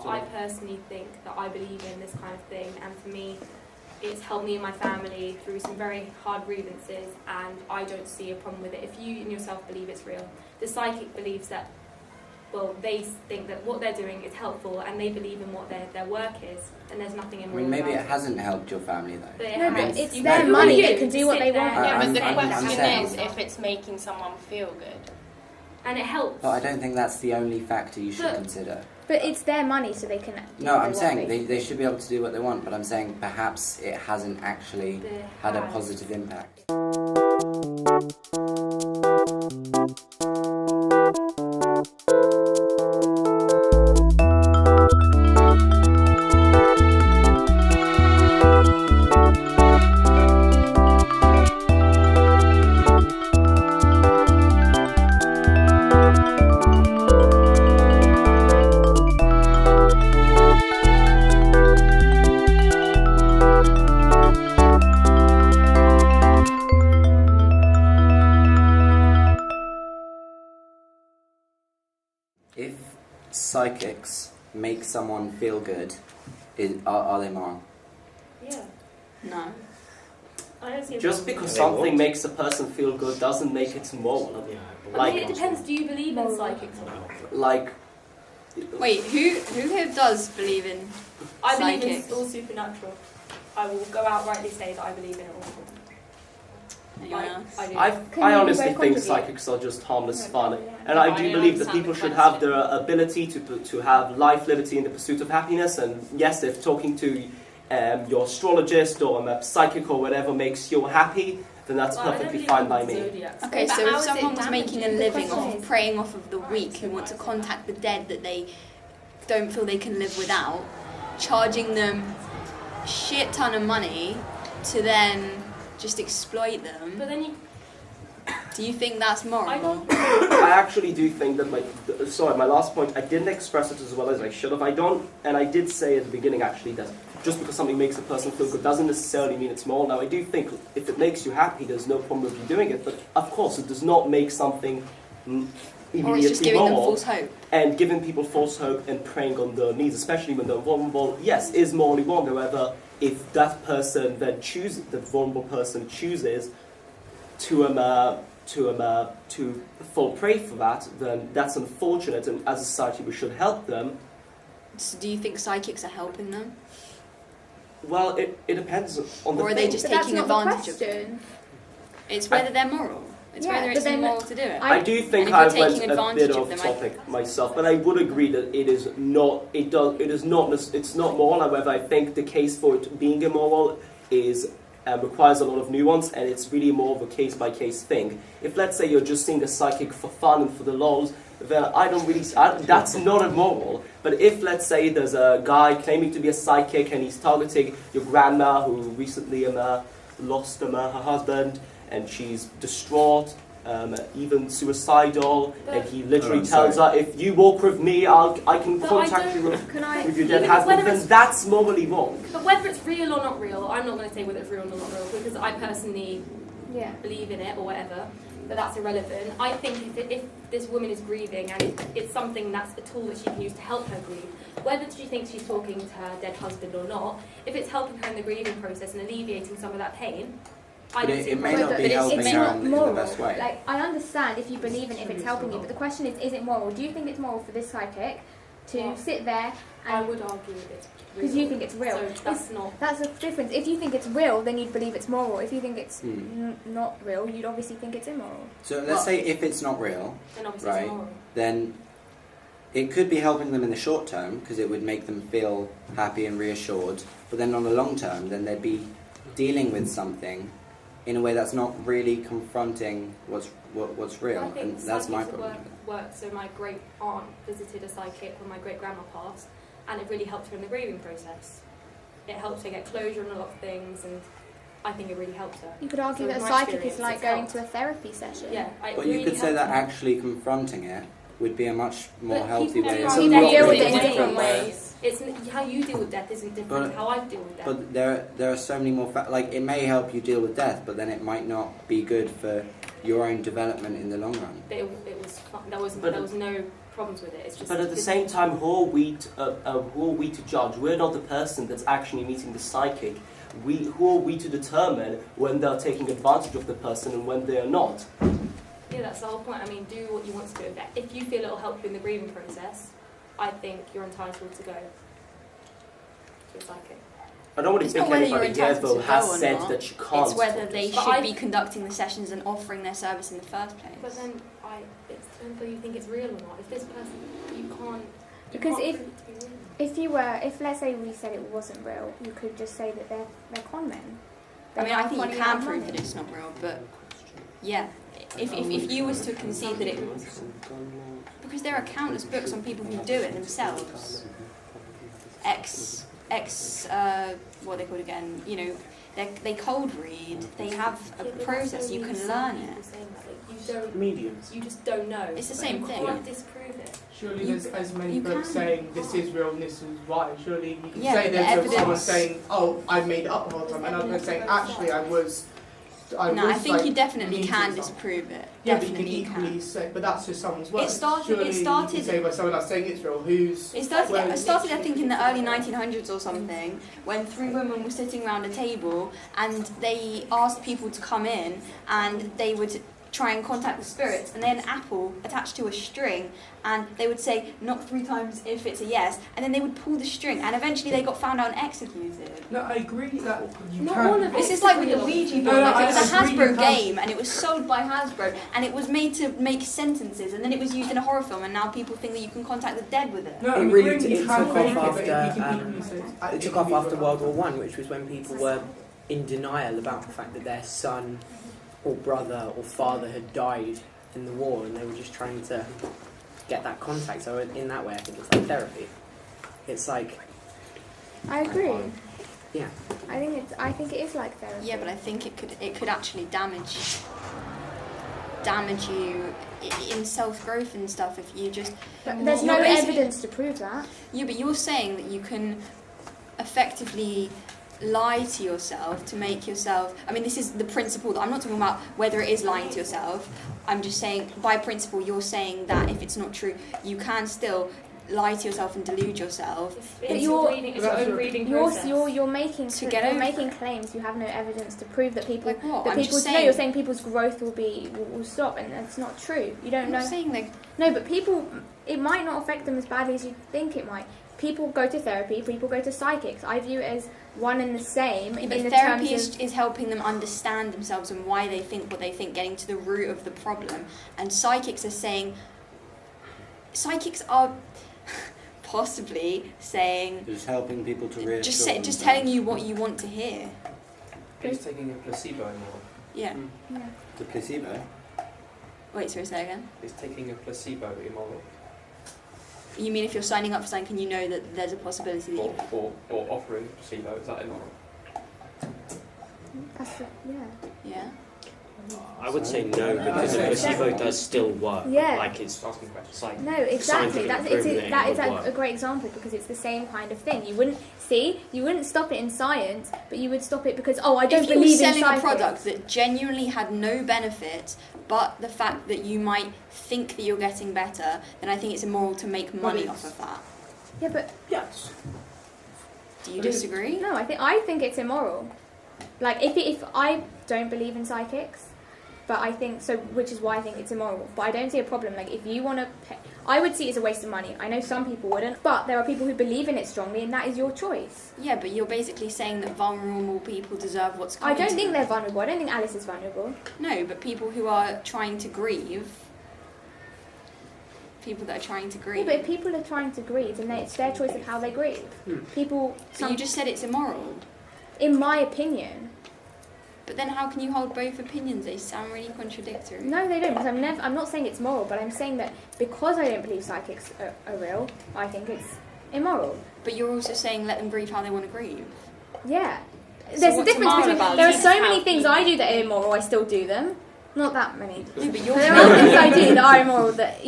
I personally think that I believe in this kind of thing, and for me, it's helped me and my family through some very hard grievances, and I don't see a problem with it. If you in yourself believe it's real, the psychic believes that, well, they think that what they're doing is helpful, and they believe in what their work is, and there's nothing immoral. I mean, maybe about it hasn't helped your family though. But No, but it's their money. They can do what they want. Yeah, but the I'm question saying- is if it's making someone feel good. And it helps. But I don't think that's the only factor you should consider. But it's their money, so they can do No, what I'm they saying want, they should be able to do what they want, but I'm saying perhaps it hasn't actually had a positive impact. If psychics make someone feel good, are they moral? Yeah. No. I don't see a Just problem. because something makes a person feel good doesn't make it moral. I mean, it depends. Do you believe in psychics or not? Like, Wait, who here does believe in I believe in psychics? all supernatural. I will go outrightly say that I believe in it all. Anyone else? I do. I you honestly both think contribute? psychics are just harmless fun, Yeah. and I I do don't believe that understand people the should have question. their ability to have life, liberty, and the pursuit of happiness. And yes, if talking to your astrologist or a psychic or whatever makes you happy, then that's Well, I don't perfectly believe fine in by me. zodiacs. Okay, But so how if is it someone was making a damaging? The living question off is- preying off of the weak who want to contact the dead that they don't feel they can live without, charging them a shit ton of money to then just exploit them, But then you, do you think that's moral? I don't. I actually do think that my last point, I didn't express it as well as I should have. I don't, and I did say at the beginning actually that just because something makes a person feel good doesn't necessarily mean it's moral. Now I do think if it makes you happy, there's no problem with you doing it, but of course it does not make something immediately Or it's just giving them moral. false hope. And giving people false hope and preying on their needs, especially when they're vulnerable, yes, is morally wrong. However, if that person then chooses, the vulnerable person chooses to fall prey for that, then that's unfortunate, and as a society we should help them. So do you think psychics are helping them? Well, it depends on the Or are they thing. just But that's taking not the advantage of them? question. It's whether they're moral. It's Yeah, whether but it's then immoral to do it. I do think and if I you're went taking a advantage bit of off them, topic myself, but I would agree that it is not. It's not moral. However, I think the case for it being immoral is requires a lot of nuance, and it's really more of a case by case thing. If let's say you're just seeing a psychic for fun and for the lols, then that's not immoral. But if let's say there's a guy claiming to be a psychic and he's targeting your grandma who recently lost her husband, and she's distraught, even suicidal, and he literally tells her, if you walk with me, I can But contact I you don't- with your dead Even husband, whether then it's- that's morally wrong. But whether it's real or not real, I'm not going to say whether it's real or not real because I personally Yeah. believe in it or whatever. But that's irrelevant. I think if this woman is grieving and it's something that's a tool that she can use to help her grieve, whether she thinks she's talking to her dead husband or not, if it's helping her in the grieving process and alleviating some of that pain, I But don't see it a may problem. not be But helping it's her not in the moral. best way. Like, I understand if you believe in it, if it's helping you, but the question is it moral? Do you think it's moral for this psychic to Well, sit there I and... would argue that it's real. Because you think it's real. So that's not... That's the difference. If you think it's real, then you'd believe it's moral. If you think it's Hmm. not real, you'd obviously think it's immoral. So let's say if it's not real, Then obviously right, it's moral. then it could be helping them in the short term because it would make them feel happy and reassured. But then on the long term, then they'd be dealing with something in a way that's not really confronting what's real, I think and that's my psychics problem. work. So my great aunt visited a psychic when my great grandma passed, and it really helped her in the grieving process. It helped her get closure on a lot of things, and I think it really helped her. You could argue So that a my psychic experience, is like it's going helped. to a therapy session. Yeah, But you could say that actually confronting it would be a much more But healthy people way. do It's deal not with it really in different different ways. It's how you deal with death isn't different But- to how I deal with death. But there are so many more like it may help you deal with death, but then it might not be good for your own development in the long run. But it was fun. There was But- no problems with it. It's just. But at the same time, who are we to judge? We're not the person that's actually meeting the psychic. Who are we to determine when they're taking advantage of the person and when they are not? Yeah, that's the whole point. I mean, do what you want to do with it. If you feel it'll help you in the grieving process, I think you're entitled to go to a psychic. I don't really It's think not whether anybody you're here entitled though to has go or said not. that you can't. It's whether they But should be conducting the sessions and offering their service in the first place. But then, it's whether you think it's real or not. If this person, you can't. Because you if- can't prove it to be real. if let's say we said it wasn't real, you could just say that they're con men. I mean, I think you Conning can out prove money. that it's not real, but yeah, if you was to concede that it was, because there are countless books on people who do it themselves. What are they called again? You know, they cold read. They have a Yeah, but process. that's You only can some learn people it. saying that, like, you don't. Mediums. You just don't know. It's the same You thing. can't disprove it. Surely You- there's as many you books can. saying this is real and this is right. Surely you can Yeah, say the there's someone evidence- saying, oh, I made it up the whole time, and other saying, actually, I was No, I think like, you definitely meeting can someone. disprove it. Yeah, but you can Definitely equally say, but that's just someone's word. It started- Surely it you started- can say by someone else saying it's real. Who's It started, well, I think, in the early 1900s or something, when three women were sitting around a table and they asked people to come in and they would try and contact the spirits, and they had an apple attached to a string, and they would say, knock 3 times if it's a yes, and then they would pull the string, and eventually they got found out and executed. No, I agree that you Not can. all of This is like with the Ouija board. No, Like, it I was a agree, you Hasbro can't- game, and it was sold by Hasbro, and it was made to make sentences, and then it was used in a horror film, and now people think that you can contact the dead with it. No, It I'm really agreeing it you took can off fake it, but after, you can equally say- It took off after World War One, which was when people were in denial about the fact that their son or brother or father had died in the war, and they were just trying to get that contact. So in that way, I think it's like therapy. It's like, I agree. yeah. I think it is like therapy. Yeah, but I think it could actually damage you in self-growth and stuff if you just... But there's no You're basically- evidence to prove that. Yeah, but you're saying that you can effectively lie to yourself to make yourself... I mean, this is the principle. That I'm not talking about whether it is lying to yourself. I'm just saying, by principle, you're saying that if it's not true, you can still lie to yourself and delude yourself. It's you're- your own reading You're process. you're making To get over making claims. You have no evidence to prove that people Like what? that I'm people's just no. saying... You're saying people's growth will stop, and that's not true. You don't I'm know. not saying like... No, but people, it might not affect them as badly as you think it might. People go to therapy. People go to psychics. I view it as one and the same. Yeah, in but the therapy terms of, is helping them understand themselves and why they think what they think, getting to the root of the problem. And psychics are saying... Psychics are possibly saying... Just helping people to reassure Just themselves. telling you what you want to hear. He's taking a placebo anymore. Yeah. yeah. The placebo. Wait, sorry, say again. He's taking a placebo immoral. You mean if you're signing up for something, can you know that there's a possibility that you... Or offering a placebo, is that immoral? Yeah. Yeah. I would say no, because the placebo does still work. Yeah. Like it's Asking questions. like No, exactly. scientific That improvement is would a work. great example because it's the same kind of thing. You wouldn't stop it in science, but you would stop it because I don't If you were believe in selling a psychics. product that genuinely had no benefit, but the fact that you might think that you're getting better, then I think it's immoral to make money off of that. Yeah, but Yes. Do you disagree? no, I think it's immoral. Like if I don't believe in psychics, but I think so, which is why I think it's immoral. But I don't see a problem. Like if you want to, I would see it as a waste of money. I know some people wouldn't, but there are people who believe in it strongly, and that is your choice. Yeah, but you're basically saying that vulnerable people deserve what's I coming don't to think them. they're vulnerable. I don't think Alice is vulnerable. No, but people who are trying to grieve... People that are trying to Yeah, grieve... but if people are trying to grieve, then it's their choice of how they grieve. People, So you just said it's immoral. in my opinion, But then how can you hold both opinions? They sound really contradictory. no, they don't. Because I'm not saying it's moral, but I'm saying that because I don't believe psychics are real, I think it's immoral. But you're also saying let them grieve how they want to grieve. Yeah. So There's a what's difference immoral between. about There are it? so many things I do that are immoral. I still do them. Not that many. No, but you're But there are things I do that are immoral. That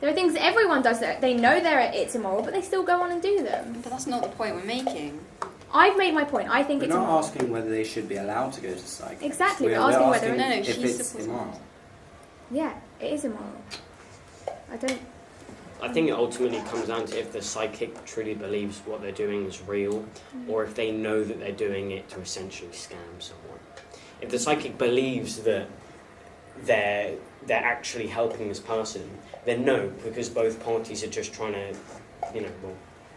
there are things that everyone does that they know it's immoral, but they still go on and do them. But that's not the point we're making. I've made my point. I think We're it's not immoral. asking whether they should be allowed to go to psychics. Exactly, We're we're asking whether- asking No, if she's it's supposed- immoral. Yeah, it is immoral. I don't. I think it ultimately comes down to if the psychic truly believes what they're doing is real, or if they know that they're doing it to essentially scam someone. If the psychic believes that they're actually helping this person, then no, because both parties are just trying to,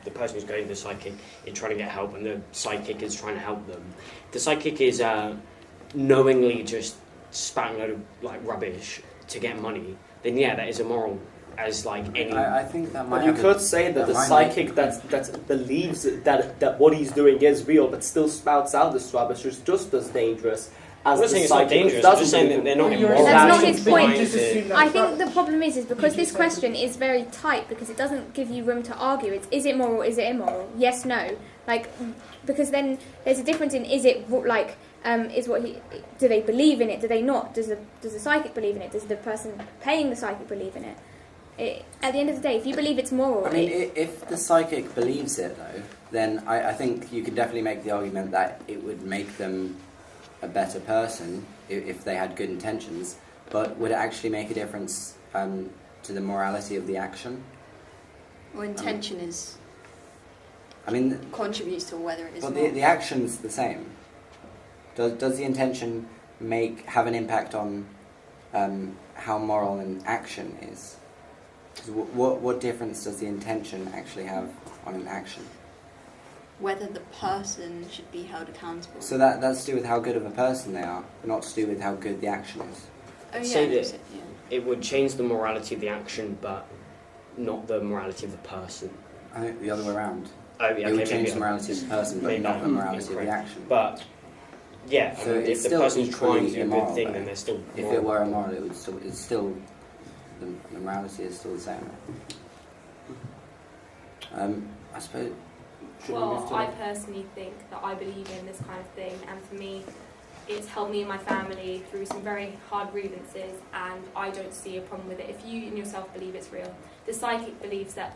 the person who's going to the psychic is trying to get help, and the psychic is trying to help them. The psychic is knowingly just spouting a load of rubbish to get money. Then yeah, that is immoral. As any. I think that might. But you could say that the psychic that believes that what he's doing is real, but still spouts out this rubbish, is just as dangerous. I'm not saying it's not dangerous. I'm just saying that they're not immoral. That's not his point. I think the problem is because this question is very tight, because it doesn't give you room to argue. It's is it moral? Is it immoral? Yes, no. Because then there's a difference in is it do they believe in it? Do they not? Does the psychic believe in it? Does the person paying the psychic believe in it? At the end of the day, if you believe it's moral... I mean, if the psychic believes it, though, then I think you can definitely make the argument that it would make them a better person if they had good intentions, but would it actually make a difference to the morality of the action? Well, intention is... contributes to whether it is well, moral. the action's the same. Does the intention have an impact on how moral an action is? What difference does the intention actually have on an action? Whether the person should be held accountable. So that's to do with how good of a person they are, not to do with how good the action is. Oh, yeah. Say that it would change the morality of the action, but not the morality of the person. I think the other way around. Oh, yeah, it would change the morality of the person, but not the morality of the action. But yeah, so if the person's trying to do a good thing, then they're still moral. If it were immoral, it's still the morality is still the same. I suppose. Well, I personally think that I believe in this kind of thing, and for me, it's helped me and my family through some very hard grievances, and I don't see a problem with it. If you in yourself believe it's real, the psychic believes that,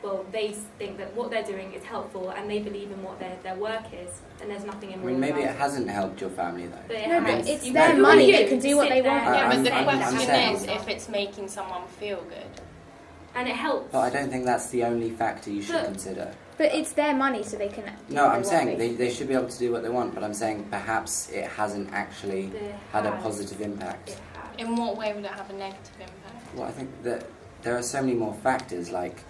well, they think that what they're doing is helpful, and they believe in what their work is, and there's nothing immoral. Maybe it hasn't helped your family though. But but it's their money; they can do what they want. Yeah, but the I'm question is saying, if it's making someone feel good. And it helps. But I don't think that's the only factor you should consider. But it's their money, so they can... No, I'm saying they should be able to do what they want, but I'm saying perhaps it hasn't actually had a positive impact. In what way would it have a negative impact? Well, I think that there are so many more factors, like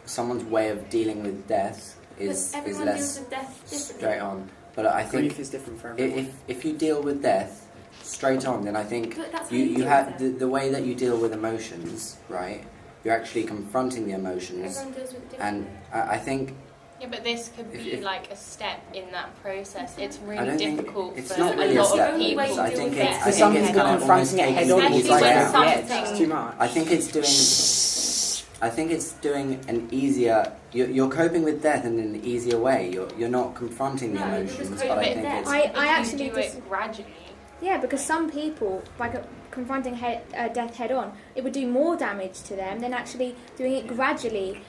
someone's way of dealing with death is less deals with death straight on. But I think grief is different for everyone. If you deal with death straight on, then I think you have the way that you deal with emotions, right? You're actually confronting the emotions, and I think. Yeah, but this could be like a step in that process. It's really difficult it's for not really a lot step, of people. I think it's for some kind people of confronting it head on is like, it's too much. I think it's doing an easier. You're coping with death in an easier way. You're not confronting the emotions, but I think it's. I actually do it gradually. Yeah, because some people, by confronting death head on, it would do more damage to them than actually doing it gradually.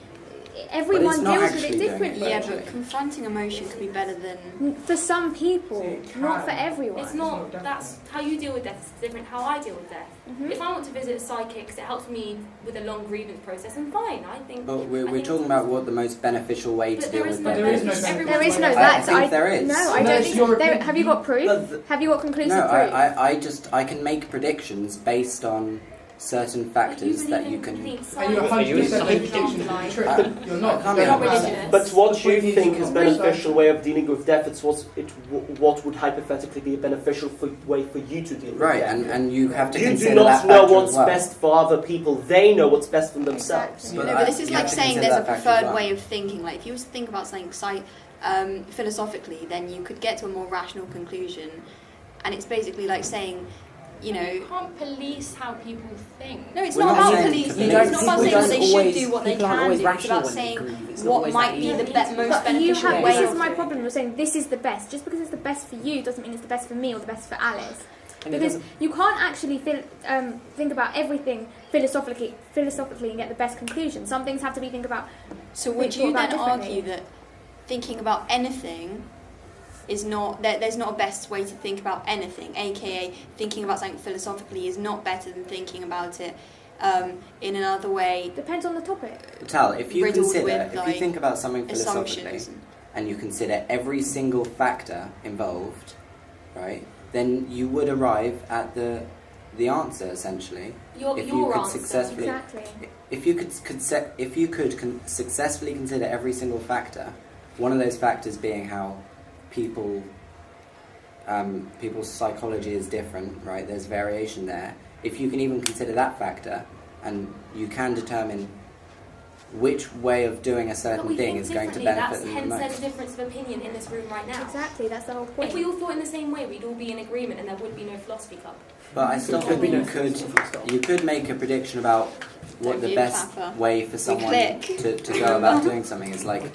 Everyone deals with it differently. Yeah, but confronting emotion could be better than... For some people, not for everyone. It's not, that's how you deal with death, it's different how I deal with death. Mm-hmm. If I want to visit a psychic, it helps me with a long grievance process, I'm fine, I think... But we're talking about what the most beneficial way to deal with death is. There is no... I think there is. No, I don't think... Have you got proof? Have you got conclusive proof? No, I can make predictions based on certain factors that you can... And you're 100% prediction of the truth. You're not religious. But what you think is beneficial way of dealing with death, it's what would hypothetically be a beneficial way for you to deal with right, death. And you have to you consider do that not know factor what's as well. best for other people. They know what's best for themselves. Exactly. But this is like saying there's a preferred way of thinking. Like if you was to think about something philosophically, then you could get to a more rational conclusion. And it's basically like saying, you can't police how people think. No, it's not about policing. It's not about saying that they should do what they can do. It's about saying what might be the most beneficial way. This is my problem. You're saying this is the best. Just because it's the best for you doesn't mean it's the best for me or the best for Alice. Because you can't actually think about everything philosophically and get the best conclusion. Some things have to be think about. So would you then argue that thinking about anything is not there's not a best way to think about anything, aka thinking about something philosophically is not better than thinking about it in another way. Depends on the topic. Tal, if you Riddled consider, with, if you think about something philosophically, Assumptions. and you consider every single factor involved, right, then you would arrive at the answer essentially. Your answer. Exactly. If you could successfully consider every single factor, one of those factors being how people's psychology is different, right? There's variation there. If you can even consider that factor, and you can determine which way of doing a certain thing is going to benefit them the Hence, most. there's a difference of opinion in this room right now. Exactly, that's the whole point. If we all thought in the same way, we'd all be in agreement, and there would be no philosophy club. But I still think you could make a prediction about what the best way for someone to go about doing something is like. But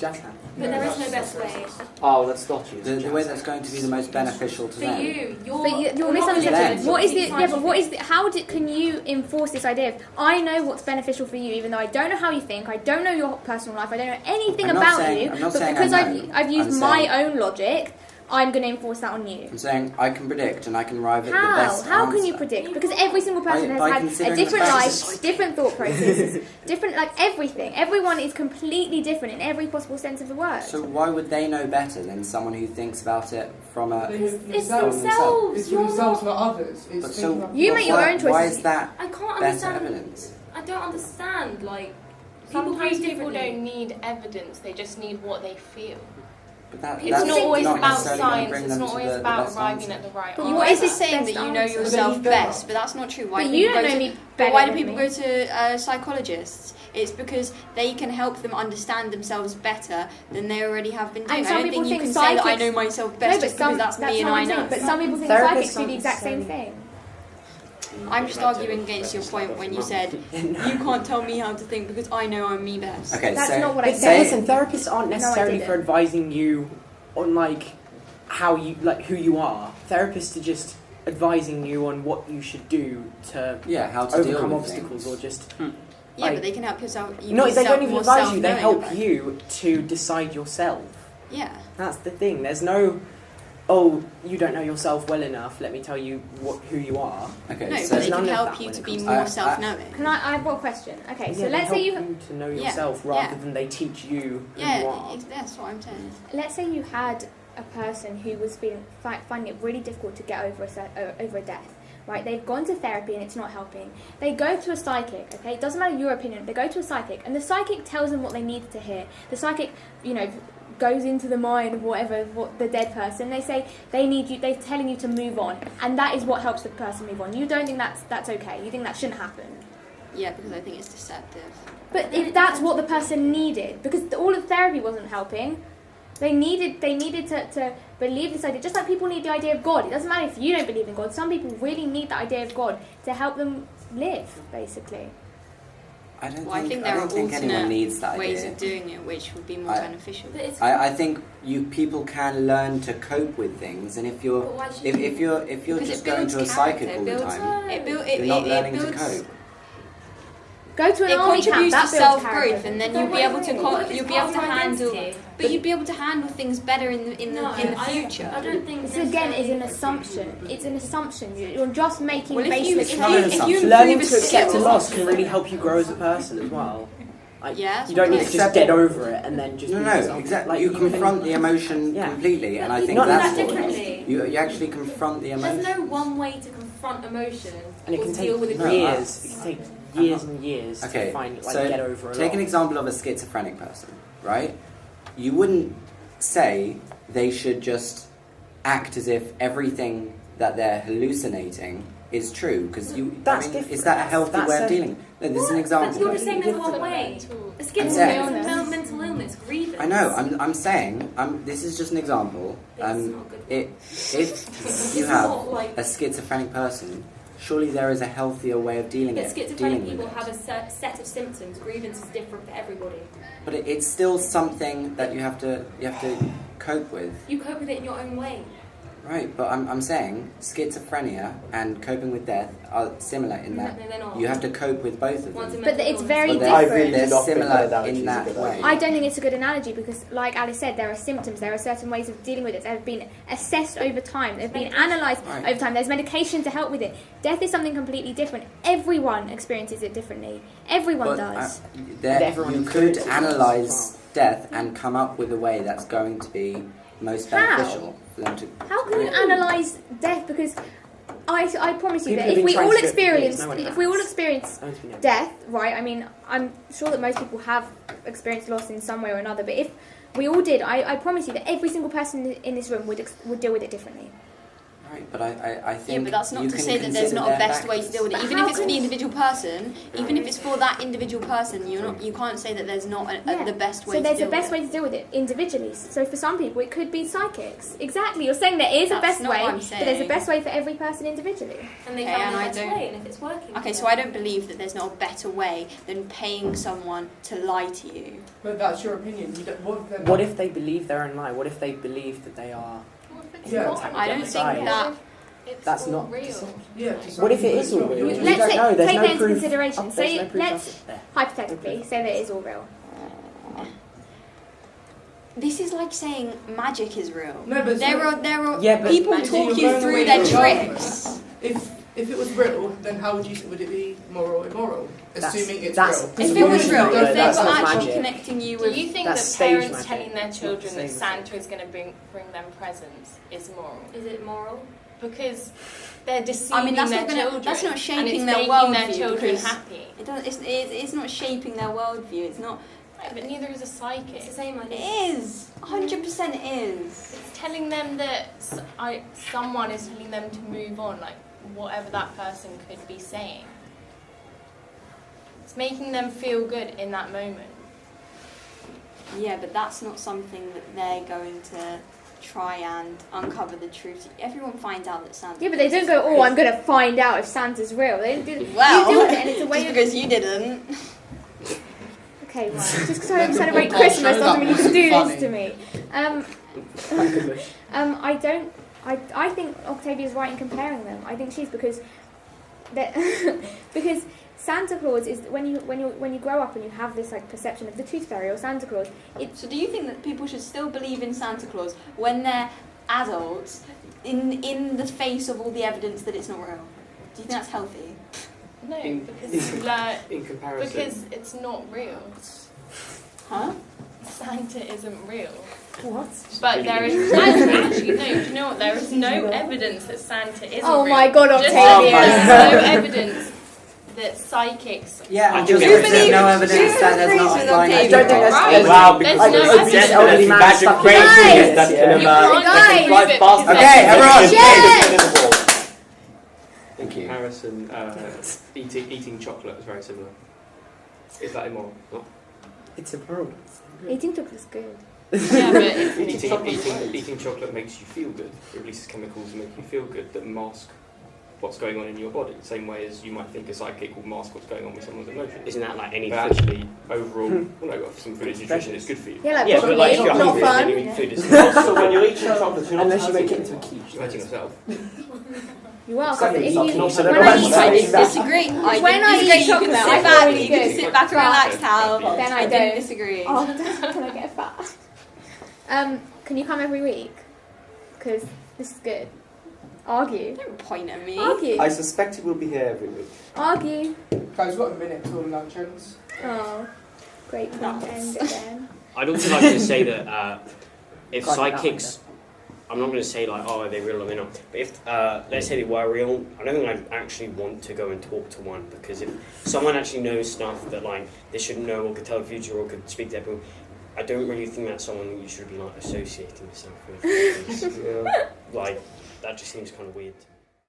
there is no best way. Oh, let's not use The way that's going to be the most beneficial to For them. You're misunderstanding. What is the? Yeah, but what is the? Can you enforce this idea of I know what's beneficial for you, even though I don't know how you think, I don't know your personal life, I don't know anything about you, but because I've used my own logic, I'm going to enforce that on you. I'm saying I can predict and I can arrive at the best How answer. can you predict? Because every single person By has had a considering different the life, factors. different thought processes, different, like everything. Everyone is completely different in every possible sense of the word. So why would they know better than someone who thinks about it from a... It's themselves. It's for themselves, not others. It's But thinking about- You make your own choices. Why is that I can't better understand. evidence? I don't understand. Like, people Sometimes read people differently. don't need evidence, they just need what they feel. But It's that's not always not about necessarily gonna science, bring it's them not to always the about best arriving answer. at the right But answer. What is this Best saying that you know answer. yourself best? But that's not true. Why But do you people don't go know to? me But better why do than people me. go to psychologists? It's because they can help them understand themselves better than they already have been doing. And I some don't people think you think can say that I psychics- know myself No, best but just because that's me and not I what I'm know. saying, but some people think Therapists psychics do the aren't exact same necessarily- thing. I'm just arguing against your point when you said you can't tell me how to think because I know I'm me best. Okay, That's so not what I But said. listen, therapists aren't necessarily didn't. for advising you on like how you like who you are. Therapists are just advising you on what you should do to how to deal overcome with obstacles things. or just Yeah, like- but they can help yourself. no, they don't even more advise you. They self-knowing help about it. you to decide yourself. Yeah. That's the thing. There's no, oh, you don't know yourself well enough. Let me tell you who you are. Okay, No, so but they none can of help that you when to it be comes more to- self-knowing. I've got a question. Okay, so Yeah, let's they say help you to know Yeah, yourself rather yeah. than they teach you who you Yeah, are. that's what I'm saying. let's say you had a person who was finding it really difficult to get over over a death. Right, they've gone to therapy and it's not helping. They go to a psychic, okay? It doesn't matter your opinion. They go to a psychic and the psychic tells them what they need to hear. The psychic, goes into the mind of what the dead person. They say they're telling you to move on, and that is what helps the person move on. You don't think that's okay. You think that shouldn't happen. Yeah, because I think it's deceptive. But if that's what the person needed, because all of therapy wasn't helping, they needed to believe this idea. Just like people need the idea of God. It doesn't matter if you don't believe in God. Some people really need the idea of God to help them live, basically. I don't Well, I think think there are anyone alternate needs that ways idea. of doing it which would be more beneficial. But it's, I think people can learn to cope with things, and if you're but why should you? if you're Because just it going builds to a psychic all the character, time, It you're not it learning to builds. cope. Go to an It army camp. contributes to That builds self-growth, character. and then But you'll be what able if to it- what if you'll it's be able part to of your handle. identity? But you'd be able to handle things better in the No, future. I don't think This again is an assumption. It's an assumption. You're just making Well, if you baseless if not you an if you assumption. Learning improve to a accept a skill, loss can really help you grow as a person as well. Like, Yeah, you don't need to that's just what- get over it and then just No, be no, yourself. exactly. Like, you can- confront the emotion Yeah. completely, and I think Not that's that what it is. differently. You actually confront the emotion. There's no one way to confront emotion and it or can deal with take it. years. It can take years and years Okay, to find so get over a take an loss. example of a schizophrenic person, right? You wouldn't say they should just act as if everything that they're hallucinating is true, because That's is different. that a healthy That's way of a- dealing? No, this is an But example. you're just saying there's one Different. way. A I'm schizophrenia saying- is a mental illness, grievance. I know. I'm saying. This is just an example. It's not good. If you It's have not like- a schizophrenic person, surely there is a healthier way of dealing But dealing schizophrenic with people it. have a set of symptoms. Grievance is different for everybody. But it's still something that you have to cope with, You cope with it in your own way. Right, but I'm saying schizophrenia and coping with death are similar in that No, they're not. you have to cope with both of One's a them. But mental it's illness. very But different. I really they're do not think similar that analogy in is a that good way. idea. I don't think it's a good analogy because, like Alice said, there are symptoms, there are certain ways of dealing with it that have been assessed over time, they've been analysed Right. over time, there's medication to help with it. Death is something completely different. Everyone experiences it differently. Everyone But, does. You could analyse death and come up with a way that's going to be most How? beneficial for them to. How can you analyse death? Because I promise you People that have if been we trying all to do it for years, experience no one if we all has. experience I don't think death, right? I mean, I'm sure that most people have experienced loss in some way or another. But if we all did, I promise you that every single person in this room would deal with it differently. Right, but I think. Yeah, but that's not you to can say that there's consider not a their best way to factors. deal with it. But Even how if it's for the can- individual person, even if it's for that individual person, you can't say that there's not Yeah. the best way So to there's deal a best with way to deal with it individually. So for some people, it could be psychics. Exactly. You're saying there is a That's best not way, what I'm but there's a saying. best way for every person individually. And they Okay, found and the I best don't- way, and if it's working. it. Okay, for so them. I don't believe that there's not a better way than paying someone to lie to you. But that's your opinion. You don't, What if they believe their own lie? What if they believe that they are? Yeah. I don't think Right. that. It's That's all not real. Yeah, What if it is all real? You're We Let's don't take- know. There's take no that into proof. consideration. There's Say- no proof let's- of it there. Hypothetically, say that it is all real. This is like saying magic is real. No, but There are Yeah, but people magic- talk You're you going through away their from tricks. If it was real, then how would it be moral or immoral? Assuming it's that's- real. If it was As real, long as if you they're that's don't- not actually magic. connecting you Do with. you think That's that stage parents magic. telling their children Same that as Santa is going to bring them presents is moral? Is it moral? Because they're deceiving I mean, that's their not gonna- children. that's not and shaping it's their making their worldview children because- happy. It doesn't, it's not shaping their worldview. It's not. Right, but neither is a psychic. It's the same idea. It is. 100% is. It's telling them that someone is telling them to move on, like whatever that person could be saying. It's making them feel good in that moment. Yeah, but that's not something that they're going to try and uncover the truth. Everyone finds out that Santa. Yeah, but they don't go, oh, I'm going to find out if Santa's real. They don't do that. Well, You deal with it and it's a way just of... because you didn't. Okay, right. Just because I don't celebrate Christmas doesn't mean you can do this to me. I don't... I think Octavia's right in comparing them. I think she's because Santa Claus is when you grow up and you have this like perception of the Tooth Fairy or Santa Claus. So do you think that people should still believe in Santa Claus when they're adults, in the face of all the evidence that it's not real? Do you think that's healthy? No, In- because like, In comparison. because it's not real. Huh? Santa isn't real. What? But there is actually no. Do you know what? There is no evidence that Santa isn't Oh real. my God, Just Octavia! like there's no evidence that psychics. Yeah, I and think just there's no evidence that there's not a with finite Octavia. I don't think that's Right. Wow, There's because no it's evidence. just elderly man magic stuck in crazy Guys! that can You can't Guys! fly prove it faster because Okay, than everyone, invisible. In comparison, eating chocolate is very similar. Is that immoral? No. It's a moral. Eating chocolate is good. Yeah, but it's Eating chocolate makes you feel good. It releases chemicals that make you feel good that mask what's going on in your body. The same way as you might think a psychic will mask what's going on with someone's emotions. Isn't that like any But food? actually, overall, well, no, some food is nutrition. It's good for you. Yeah, like Yeah, but broccoli, like if you're not hungry, then you fun. eat food. It's So when you're eating chocolate, you're not Unless you make it hurting into a anyone. quiche. You're hurting yourself. You are, Exactly, but if it's you, not- when not I so eat much I like that. disagree. When I eat you chocolate, can I sit feel back. really You can good. sit back and relax, Hal. Then I didn't don't. disagree. Oh, can I get fat? Can you come every week? Because this is good. Argue. Don't point at me. Argue. I suspect he will be here every week. Argue. Guys, we've got a minute till lunch ends. Oh, great point to end it then. I'd also like to say that if Can't psychics, I'm not going to say like, oh, are they real or they're not, but if, let's say they were real, I don't think I'd actually want to go and talk to one, because if someone actually knows stuff that like they shouldn't know or could tell the future or could speak to everyone, I don't really think that's someone that you should be like associating yourself with. Because, like, that just seems kind of weird to me.